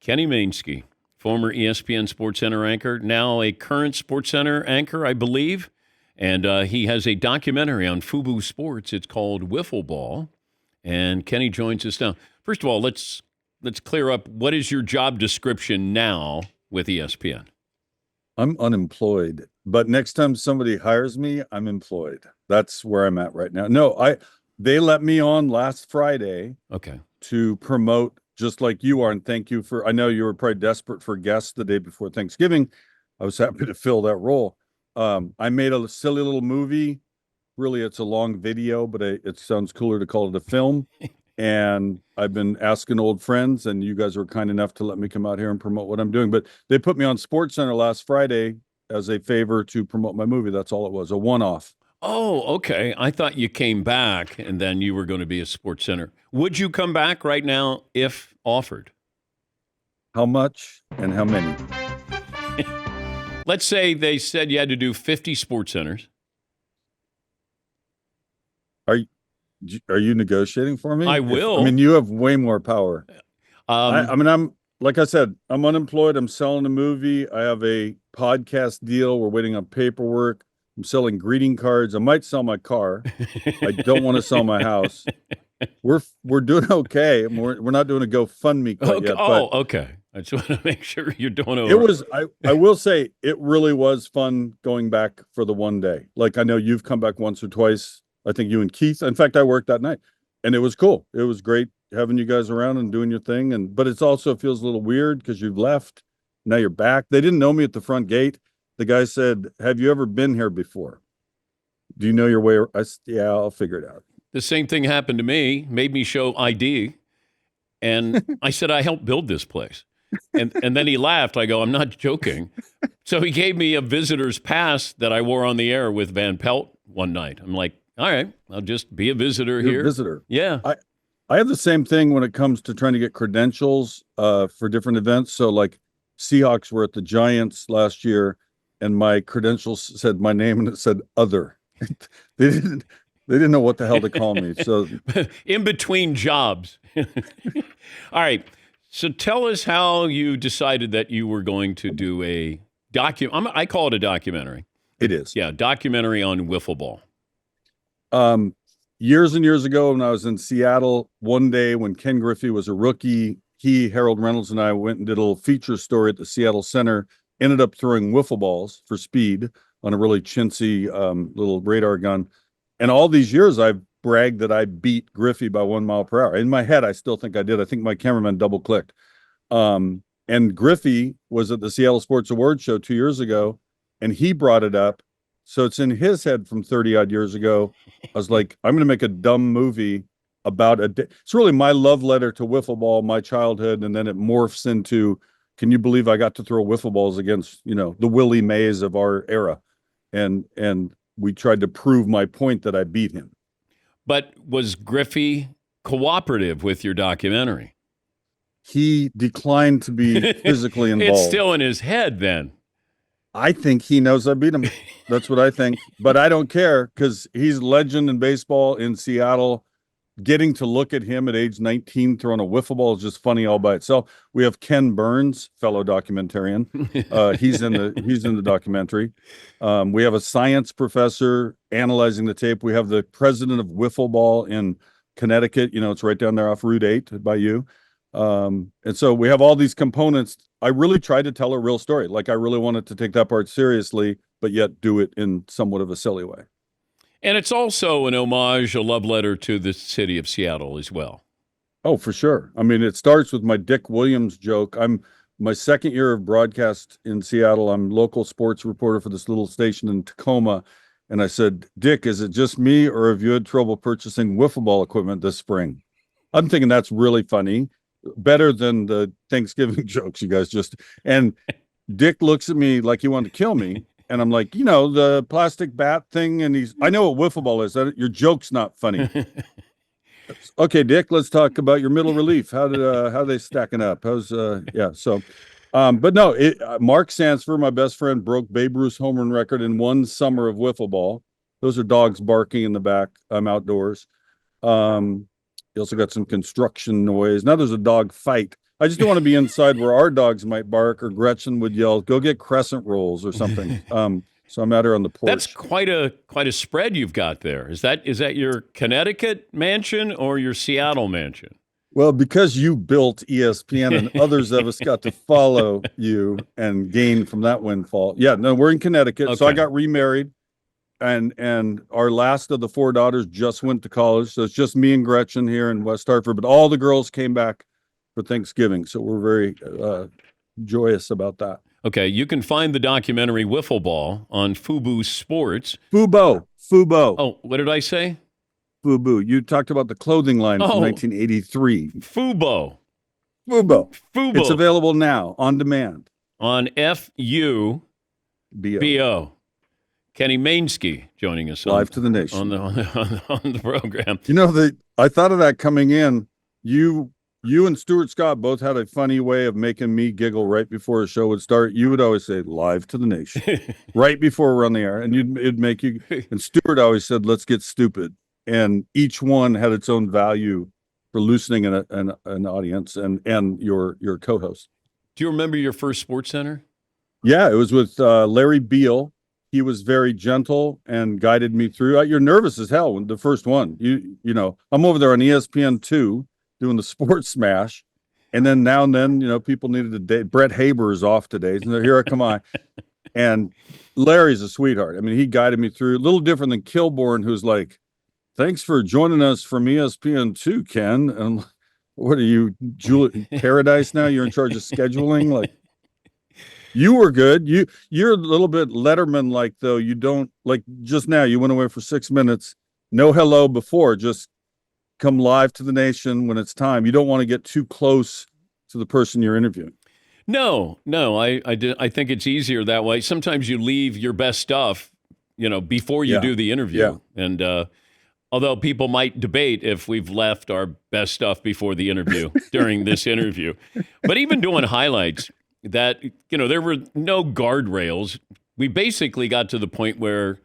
Kenny Mainsky, former ESPN SportsCenter anchor, now a current SportsCenter anchor, I believe. And he has a documentary on FUBU Sports. It's called Wiffle Ball. And Kenny joins us now. First of all, let's clear up, what is your job description now with ESPN? I'm unemployed, but next time somebody hires me, I'm employed. That's where I'm at right now. No, they let me on last Friday. Okay. To promote, just like you are, and thank you for, I know you were probably desperate for guests the day before Thanksgiving. I was happy to fill that role. I made a silly little movie. Really, it's a long video, but it sounds cooler to call it a film. And I've been asking old friends, and you guys were kind enough to let me come out here and promote what I'm doing. But they put me on SportsCenter last Friday as a favor to promote my movie. That's all it was, a one-off. Oh, okay. I thought you came back and then you were going to be a SportsCenter. Would you come back right now if offered? How much and how many? Let's say they said you had to do 50 SportsCenters. Are you negotiating for me? I will. I mean, you have way more power. I'm like I said, I'm unemployed. I'm selling a movie. I have a podcast deal. We're waiting on paperwork. I'm selling greeting cards. I might sell my car. I don't want to sell my house. We're doing okay. We're not doing a GoFundMe quite yet. Okay. I just want to make sure you're doing over. It was. I will say it really was fun going back for the one day. Like, I know you've come back once or twice. I think you and Keith. In fact, I worked that night, and it was cool. It was great having you guys around and doing your thing. But it also feels a little weird because you've left. Now you're back. They didn't know me at the front gate. The guy said, "Have you ever been here before? Do you know your way?" Yeah, I'll figure it out. The same thing happened to me, made me show ID. And I said, I helped build this place. And then he laughed. I go, I'm not joking. So he gave me a visitor's pass that I wore on the air with Van Pelt one night. I'm like, all right, I'll just be a visitor here. A visitor. Yeah. I have the same thing when it comes to trying to get credentials for different events. So like Seahawks were at the Giants last year, and my credentials said my name and it said other. They didn't know what the hell to call me. So in between jobs. All right. So tell us how you decided that you were going to do a I call it a documentary. It is. Yeah, documentary on wiffle ball. Years and years ago when I was in Seattle, one day when Ken Griffey was a rookie, Harold Reynolds, and I went and did a little feature story at the Seattle Center, ended up throwing wiffle balls for speed on a really chintzy little radar gun. And all these years I've bragged that I beat Griffey by 1 mile per hour. In my head, I still think I did. I think my cameraman double clicked. And Griffey was at the Seattle Sports Awards show 2 years ago, and he brought it up. So it's in his head from 30 odd years ago. I was like, I'm going to make a dumb movie about it's really my love letter to wiffle ball, my childhood. And then it morphs into, can you believe I got to throw wiffle balls against, the Willie Mays of our era? And we tried to prove my point that I beat him. But was Griffey cooperative with your documentary? He declined to be physically involved. It's still in his head then. I think he knows I beat him. That's what I think. But I don't care because he's legend in baseball in Seattle. Getting to look at him at age 19 throwing a wiffle ball is just funny all by itself. We have Ken Burns, fellow documentarian. He's in the documentary. We have a science professor analyzing the tape. We have the president of wiffle ball in Connecticut. It's right down there off Route 8 by you. And so we have all these components. I really tried to tell a real story. Like, I really wanted to take that part seriously, but yet do it in somewhat of a silly way. And it's also an homage, a love letter to the city of Seattle as well. Oh, for sure. I mean, it starts with my Dick Williams joke. I'm my second year of broadcast in Seattle. I'm local sports reporter for this little station in Tacoma. And I said, Dick, is it just me, or have you had trouble purchasing wiffle ball equipment this spring? I'm thinking that's really funny. Better than the Thanksgiving jokes you guys just. And Dick looks at me like he wanted to kill me. And I'm like, the plastic bat thing. And I know what wiffle ball is. Your joke's not funny. Okay, Dick, let's talk about your middle relief. How are they stacking up? So, but no, Mark Sansford, my best friend, broke Babe Ruth's home run record in one summer of wiffle ball. Those are dogs barking in the back. I'm outdoors. You also got some construction noise. Now there's a dog fight. I just don't want to be inside where our dogs might bark or Gretchen would yell, "Go get crescent rolls" or something. So I'm out here on the porch. That's quite a spread you've got there. Is that your Connecticut mansion or your Seattle mansion? Well, because you built ESPN and others of us got to follow you and gain from that windfall. Yeah, no, we're in Connecticut. Okay. So I got remarried, and our last of the 4 daughters just went to college. So it's just me and Gretchen here in West Hartford, but all the girls came back for Thanksgiving. So we're very joyous about that. Okay, you can find the documentary Wiffle Ball on Fubo Sports. Fubo. Oh, what did I say? Fubu. You talked about the clothing line from 1983. Fubo. It's available now on demand. On FUBO. Kenny Mainsky joining us live to the nation on the program. You know, I thought of that coming in. You and Stuart Scott both had a funny way of making me giggle right before a show would start. You would always say "live to the nation" right before we're on the air, and it'd make you. And Stuart always said, "Let's get stupid." And each one had its own value for loosening an audience and your co-host. Do you remember your first SportsCenter? Yeah, it was with Larry Beal. He was very gentle and guided me through. You're nervous as hell when the first one. You know, I'm over there on ESPN 2 doing the Sports Smash, and then now and then, people needed a day. Brett Haber is off today, so here I come on. And Larry's a sweetheart. I mean, he guided me through. A little different than Kilborn, who's like, "Thanks for joining us from ESPN 2, Ken." And what are you, Julie Paradise now? You're in charge of scheduling? Like, you were good. You're a little bit Letterman-like, though. You don't, like, just now, you went away for 6 minutes. No hello before. Just come live to the nation when it's time. You don't want to get too close to the person you're interviewing. No. I think it's easier that way. Sometimes you leave your best stuff, before you do the interview. Yeah. And although people might debate if we've left our best stuff before the interview during this interview. But even doing highlights, that, there were no guardrails. We basically got to the point where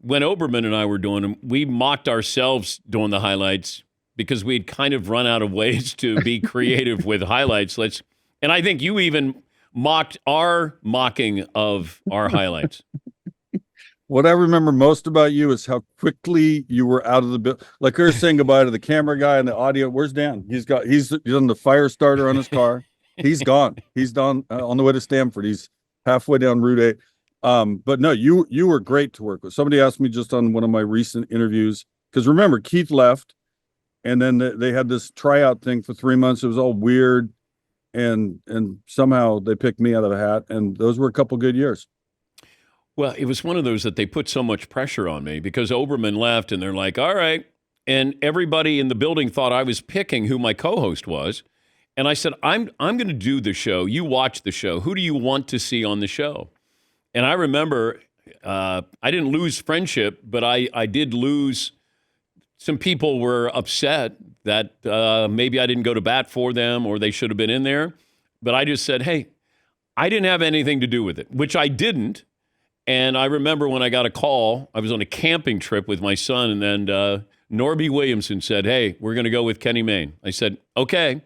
when Oberman and I were doing them, we mocked ourselves doing the highlights because we'd kind of run out of ways to be creative with highlights. And I think you even mocked our mocking of our highlights. What I remember most about you is how quickly you were out of the building. Like, you're saying goodbye to the camera guy and the audio. Where's Dan? He's on the fire starter on his car. He's gone. He's done on the way to Stamford. He's halfway down Route 8. But no, you were great to work with. Somebody asked me just on one of my recent interviews, because remember, Keith left, and then they had this tryout thing for 3 months. It was all weird, and somehow they picked me out of the hat, and those were a couple good years. Well, it was one of those that they put so much pressure on me because Oberman left, and they're like, all right. And everybody in the building thought I was picking who my co-host was. And I said, I'm going to do the show. You watch the show. Who do you want to see on the show? And I remember I didn't lose friendship, but I did lose. Some people were upset that maybe I didn't go to bat for them or they should have been in there. But I just said, hey, I didn't have anything to do with it, which I didn't. And I remember when I got a call, I was on a camping trip with my son, and then Norby Williamson said, hey, we're going to go with Kenny Mayne. I said, okay.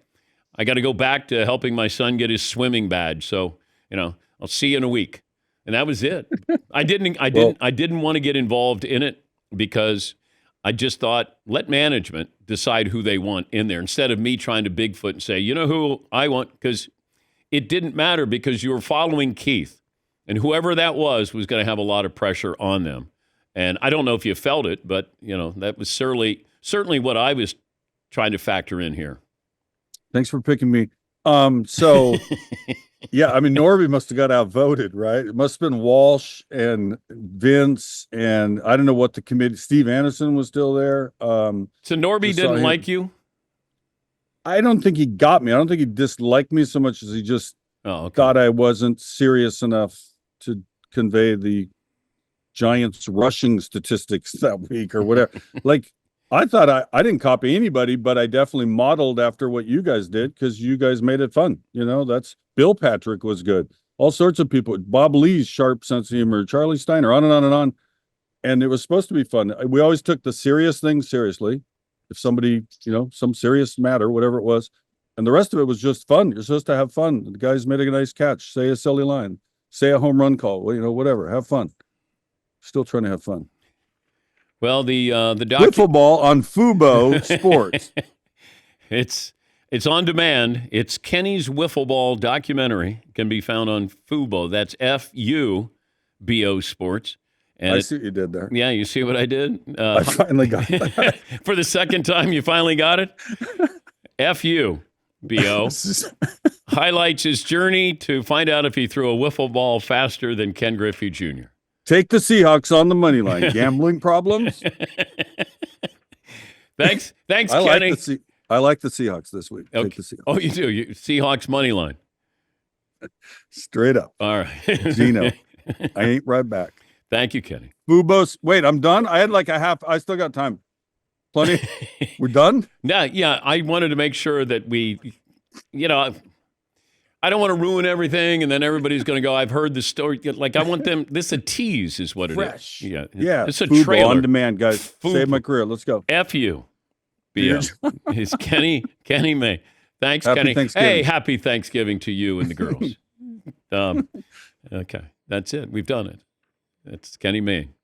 I got to go back to helping my son get his swimming badge. So, I'll see you in a week. And that was it. I didn't want to get involved in it because I just thought, let management decide who they want in there instead of me trying to Bigfoot and say, you know who I want, because it didn't matter because you were following Keith, and whoever that was going to have a lot of pressure on them. And I don't know if you felt it, but that was certainly what I was trying to factor in here. Thanks for picking me. So yeah, I mean, Norby must have got outvoted, right? It must have been Walsh and Vince, and I don't know what the committee. Steve Anderson was still there. So Norby didn't like you? I don't think he got me. I don't think he disliked me so much as he just thought I wasn't serious enough to convey the Giants rushing statistics that week or whatever. Like, I thought I didn't copy anybody, but I definitely modeled after what you guys did because you guys made it fun. That's Bill Patrick was good. All sorts of people. Bob Lee's sharp sense of humor, Charlie Steiner, on and on and on. And it was supposed to be fun. We always took the serious things seriously. If somebody, some serious matter, whatever it was. And the rest of it was just fun. You're supposed to have fun. The guys made a nice catch, say a silly line, say a home run call, well, whatever. Have fun. Still trying to have fun. Well, the Wiffle ball on Fubo Sports. It's on demand. It's Kenny's Wiffle Ball documentary. Can be found on Fubo. That's FUBO Sports. And I see what you did there. Yeah, you see what I did? I finally got it. For the second time, you finally got it? FUBO highlights his journey to find out if he threw a wiffle ball faster than Ken Griffey Jr. Take the Seahawks on the money line. Gambling problems? Thanks, Kenny. I like the Seahawks this week. Okay. Take the Seahawks. Oh, you do? Seahawks money line. Straight up. All right. Gino, I ain't right back. Thank you, Kenny. Fubos. Wait, I'm done? I had like a half. I still got time. Plenty. We're done? Yeah. I wanted to make sure that we, I don't want to ruin everything, and then everybody's going to go, I've heard the story. Like, I want them, this a tease is what it Fresh. is. Yeah. It's a Fubo trailer. on demand, guys. Save my career. Let's go. FUBO. It's Kenny Mayne. Thanks, Happy Kenny. Thanksgiving. Hey, happy Thanksgiving to you and the girls. Okay, that's it. We've done it. It's Kenny Mayne.